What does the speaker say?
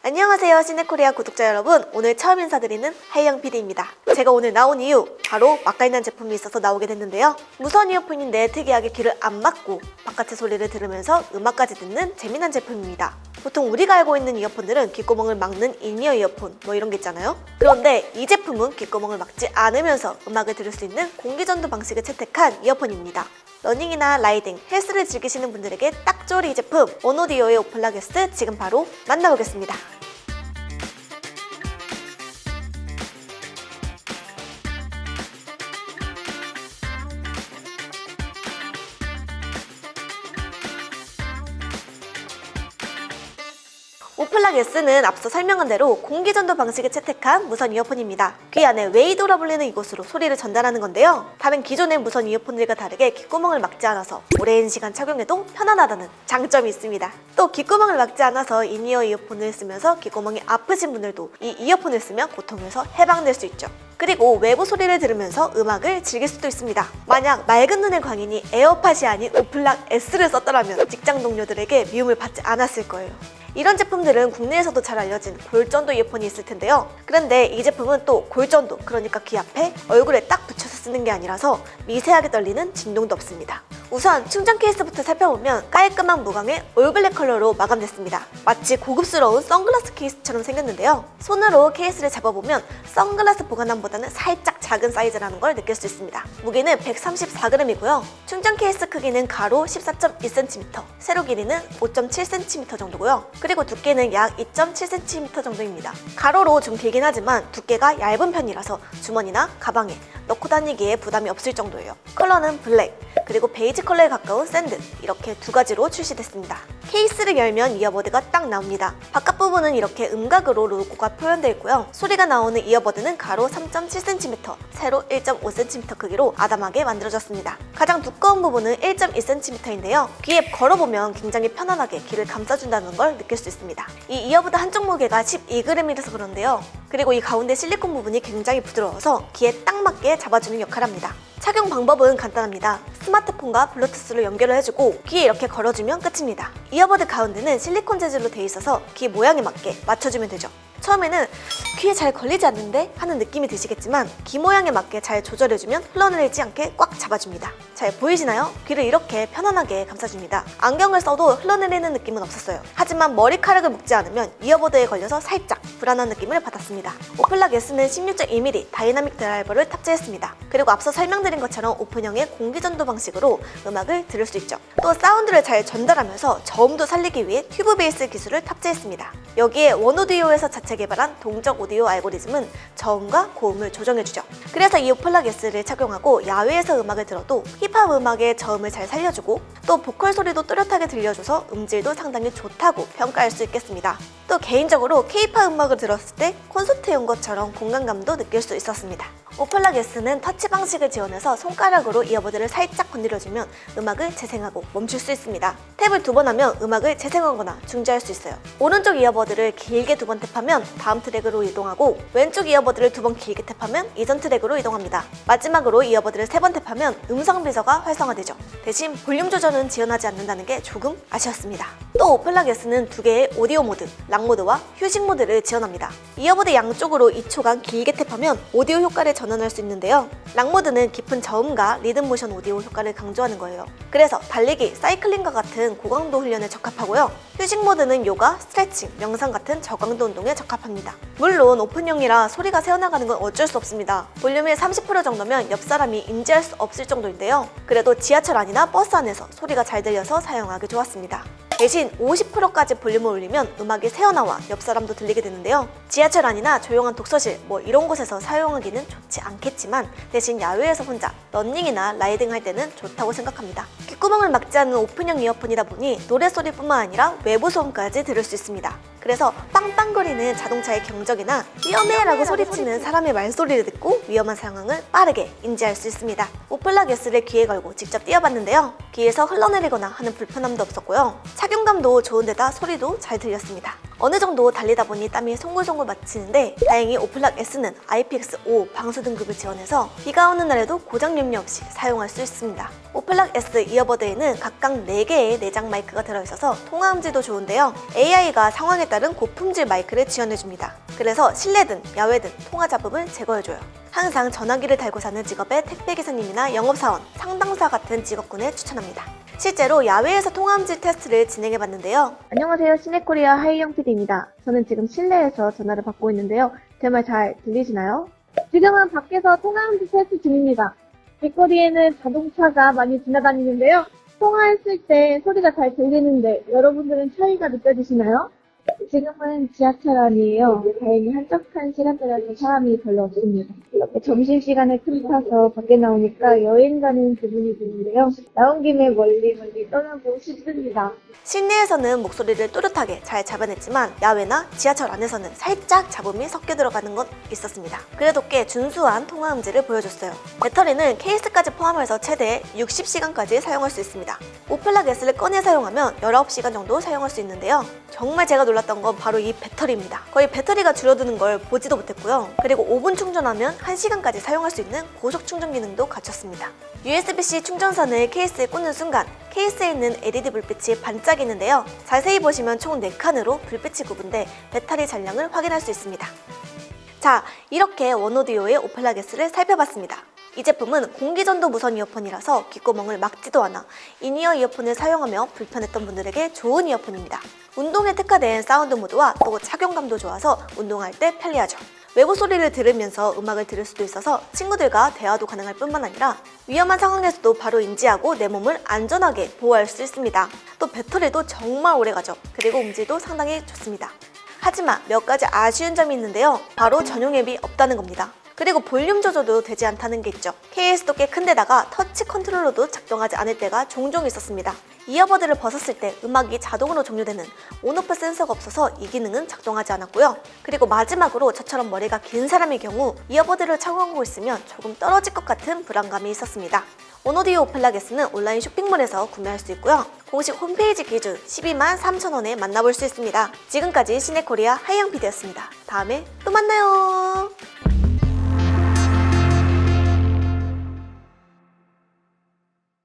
안녕하세요 시네코리아 구독자 여러분, 오늘 처음 인사드리는 하이영 PD입니다. 제가 오늘 나온 이유, 바로 맛깔난 제품이 있어서 나오게 됐는데요. 무선 이어폰인데 특이하게 귀를 안 막고 바깥의 소리를 들으면서 음악까지 듣는 재미난 제품입니다. 보통 우리가 알고 있는 이어폰들은 귓구멍을 막는 인이어 이어폰 뭐 이런 게 있잖아요. 그런데 이 제품은 귓구멍을 막지 않으면서 음악을 들을 수 있는 공기전도 방식을 채택한 이어폰입니다. 러닝이나 라이딩, 헬스를 즐기시는 분들에게 딱 좋은 이 제품 원오디오의 오플라게스 지금 바로 만나보겠습니다. 오플라게스는 앞서 설명한 대로 공기전도 방식을 채택한 무선 이어폰입니다. 귀 안에 웨이도라 불리는 이곳으로 소리를 전달하는 건데요. 다른 기존의 무선 이어폰들과 다르게 귓구멍을 막지 않아서 오랜 시간 착용해도 편안하다는 장점이 있습니다. 또 귓구멍을 막지 않아서 인이어 이어폰을 쓰면서 귓구멍이 아프신 분들도 이 이어폰을 쓰면 고통에서 해방될 수 있죠. 그리고 외부 소리를 들으면서 음악을 즐길 수도 있습니다. 만약 맑은 눈의 광인이 에어팟이 아닌 오플락 S를 썼더라면 직장 동료들에게 미움을 받지 않았을 거예요. 이런 제품들은 국내에서도 잘 알려진 골전도 이어폰이 있을 텐데요. 그런데 이 제품은 또 골전도, 그러니까 귀 앞에 얼굴에 딱 붙여서 쓰는 게 아니라서 미세하게 떨리는 진동도 없습니다. 우선 충전 케이스부터 살펴보면 깔끔한 무광의 올블랙 컬러로 마감됐습니다. 마치 고급스러운 선글라스 케이스처럼 생겼는데요. 손으로 케이스를 잡아보면 선글라스 보관함보다는 살짝 작은 사이즈라는 걸 느낄 수 있습니다. 무게는 134g이고요. 충전 케이스 크기는 가로 14.2cm, 세로 길이는 5.7cm 정도고요. 그리고 두께는 약 2.7cm 정도입니다. 가로로 좀 길긴 하지만 두께가 얇은 편이라서 주머니나 가방에 넣고 다니기에 부담이 없을 정도예요. 컬러는 블랙, 그리고 베이지 컬러에 가까운 샌드, 이렇게 두 가지로 출시됐습니다. 케이스를 열면 이어버드가 딱 나옵니다. 바깥 부분은 이렇게 음각으로 로고가 표현되어 있고요. 소리가 나오는 이어버드는 가로 3.7cm, 세로 1.5cm 크기로 아담하게 만들어졌습니다. 가장 두꺼운 부분은 1.2cm인데요. 귀에 걸어보면 굉장히 편안하게 귀를 감싸준다는 걸 느낄 수 있습니다. 이 이어버드 한쪽 무게가 12g이라서 그런데요. 그리고 이 가운데 실리콘 부분이 굉장히 부드러워서 귀에 딱 맞게 잡아주는 역할을 합니다. 착용 방법은 간단합니다. 스마트폰과 블루투스를 연결을 해주고 귀에 이렇게 걸어주면 끝입니다. 이어버드 가운데는 실리콘 재질로 되어 있어서 귀 모양에 맞게 맞춰주면 되죠. 처음에는 귀에 잘 걸리지 않는데 하는 느낌이 드시겠지만 귀 모양에 맞게 잘 조절해주면 흘러내리지 않게 꽉 잡아줍니다. 잘 보이시나요? 귀를 이렇게 편안하게 감싸줍니다. 안경을 써도 흘러내리는 느낌은 없었어요. 하지만 머리카락을 묶지 않으면 이어버드에 걸려서 살짝 불안한 느낌을 받았습니다. 오플락 S는 16.2mm 다이나믹 드라이버를 탑재했습니다. 그리고 앞서 설명드린 것처럼 오픈형의 공기전도 방식으로 음악을 들을 수 있죠. 또 사운드를 잘 전달하면서 저음도 살리기 위해 튜브 베이스 기술을 탑재했습니다. 여기에 원오디오에서 자체 개발한 동적 오디오 알고리즘은 저음과 고음을 조정해주죠. 그래서 이 오플락 S를 착용하고 야외에서 음악을 들어도 힙합 음악의 저음을 잘 살려주고 또 보컬 소리도 뚜렷하게 들려줘서 음질도 상당히 좋다고 평가할 수 있겠습니다. 또 개인적으로 K-팝 음악을 들었을 때 콘서트에 온 것처럼 공간감도 느낄 수 있었습니다. 오플락 S는 터치 방식을 지원해서 손가락으로 이어버드를 살짝 건드려주면 음악을 재생하고 멈출 수 있습니다. 탭을 두 번 하면 음악을 재생하거나 중지할 수 있어요. 오른쪽 이어버드를 길게 두 번 탭하면 다음 트랙으로 이동하고 왼쪽 이어버드를 두 번 길게 탭하면 이전 트랙으로 이동합니다. 마지막으로 이어버드를 세 번 탭하면 음성 비서가 활성화되죠. 대신 볼륨 조절은 지원하지 않는다는 게 조금 아쉬웠습니다. 또 오플락 S는 두 개의 오디오 모드, 락 모드와 휴식 모드를 지원합니다. 이어버드 양쪽으로 2초간 길게 탭하면 오디오 효과를 전환할 수 있는데요. 락 모드는 깊은 저음과 리듬 모션 오디오 효과를 강조하는 거예요. 그래서 달리기, 사이클링과 같은 고강도 훈련에 적합하고요. 휴식 모드는 요가, 스트레칭, 명상 같은 저강도 운동에 적합합니다. 물론 오픈형이라 소리가 새어나가는 건 어쩔 수 없습니다. 볼륨의 30% 정도면 옆 사람이 인지할 수 없을 정도인데요. 그래도 지하철 안이나 버스 안에서 소리가 잘 들려서 사용하기 좋았습니다. 대신 50%까지 볼륨을 올리면 음악이 새어나와 옆 사람도 들리게 되는데요. 지하철 안이나 조용한 독서실 뭐 이런 곳에서 사용하기는 좋지 않겠지만 대신 야외에서 혼자 러닝이나 라이딩 할 때는 좋다고 생각합니다. 귓구멍을 막지 않는 오픈형 이어폰이다 보니 노래소리뿐만 아니라 외부 소음까지 들을 수 있습니다. 그래서 빵빵거리는 자동차의 경적이나 위험해 라고 소리치는 사람의 말소리를 듣고 위험한 상황을 빠르게 인지할 수 있습니다. 오플락 S를 귀에 걸고 직접 띄워봤는데요. 귀에서 흘러내리거나 하는 불편함도 없었고요. 착용감도 좋은 데다 소리도 잘 들렸습니다. 어느 정도 달리다 보니 땀이 송골송골 맺히는데 다행히 오플락 S는 IPX5 방수 등급을 지원해서 비가 오는 날에도 고장 염려 없이 사용할 수 있습니다. 오플락 S 이어버드에는 각각 4개의 내장 마이크가 들어있어서 통화음질도 좋은데요. AI가 상황에 따른 고품질 마이크를 지원해줍니다. 그래서 실내든 야외든 통화 잡음을 제거해줘요. 항상 전화기를 달고 사는 직업의 택배기사님이나 영업사원, 상담사 같은 직업군에 추천합니다. 실제로 야외에서 통화음질 테스트를 진행해봤는데요. 안녕하세요. 시네코리아 하이영 PD입니다. 저는 지금 실내에서 전화를 받고 있는데요. 제 말 잘 들리시나요? 지금은 밖에서 통화음질 테스트 중입니다. 길거리에는 자동차가 많이 지나다니는데요. 통화했을 때 소리가 잘 들리는데 여러분들은 차이가 느껴지시나요? 지금은 지하철 안이에요. 다행히 한적한 시간대라서 사람이 별로 없습니다. 이렇게 점심시간에 틈타서 밖에 나오니까 여행 가는 기분이 드는데요. 나온 김에 멀리 떠나고 싶습니다. 실내에서는 목소리를 또렷하게 잘 잡아냈지만 야외나 지하철 안에서는 살짝 잡음이 섞여 들어가는 건 있었습니다. 그래도 꽤 준수한 통화음질을 보여줬어요. 배터리는 케이스까지 포함해서 최대 60시간까지 사용할 수 있습니다. 오플락 S를 꺼내 사용하면 19시간 정도 사용할 수 있는데요. 정말 제가 놀랐던 건 바로 이 배터리입니다. 거의 배터리가 줄어드는 걸 보지도 못했고요. 그리고 5분 충전하면 1시간까지 사용할 수 있는 고속 충전 기능도 갖췄습니다. USB-C 충전선을 케이스에 꽂는 순간 케이스에 있는 LED 불빛이 반짝이는데요. 자세히 보시면 총 4칸으로 불빛이 구분돼 배터리 잔량을 확인할 수 있습니다. 자, 이렇게 원오디오의 오플락 S를 살펴봤습니다. 이 제품은 공기전도 무선 이어폰이라서 귓구멍을 막지도 않아 인이어 이어폰을 사용하며 불편했던 분들에게 좋은 이어폰입니다. 운동에 특화된 사운드 모드와 또 착용감도 좋아서 운동할 때 편리하죠. 외부 소리를 들으면서 음악을 들을 수도 있어서 친구들과 대화도 가능할 뿐만 아니라 위험한 상황에서도 바로 인지하고 내 몸을 안전하게 보호할 수 있습니다. 또 배터리도 정말 오래가죠. 그리고 음질도 상당히 좋습니다. 하지만 몇 가지 아쉬운 점이 있는데요. 바로 전용 앱이 없다는 겁니다. 그리고 볼륨 조절도 되지 않다는 게 있죠. 케이스도 꽤 큰데다가 터치 컨트롤러도 작동하지 않을 때가 종종 있었습니다. 이어버드를 벗었을 때 음악이 자동으로 종료되는 온오프 센서가 없어서 이 기능은 작동하지 않았고요. 그리고 마지막으로 저처럼 머리가 긴 사람의 경우 이어버드를 착용하고 있으면 조금 떨어질 것 같은 불안감이 있었습니다. 원오디오 오플락 S는 온라인 쇼핑몰에서 구매할 수 있고요. 공식 홈페이지 기준 123,000원에 만나볼 수 있습니다. 지금까지 시네코리아 하이영 PD였습니다. 다음에 또 만나요.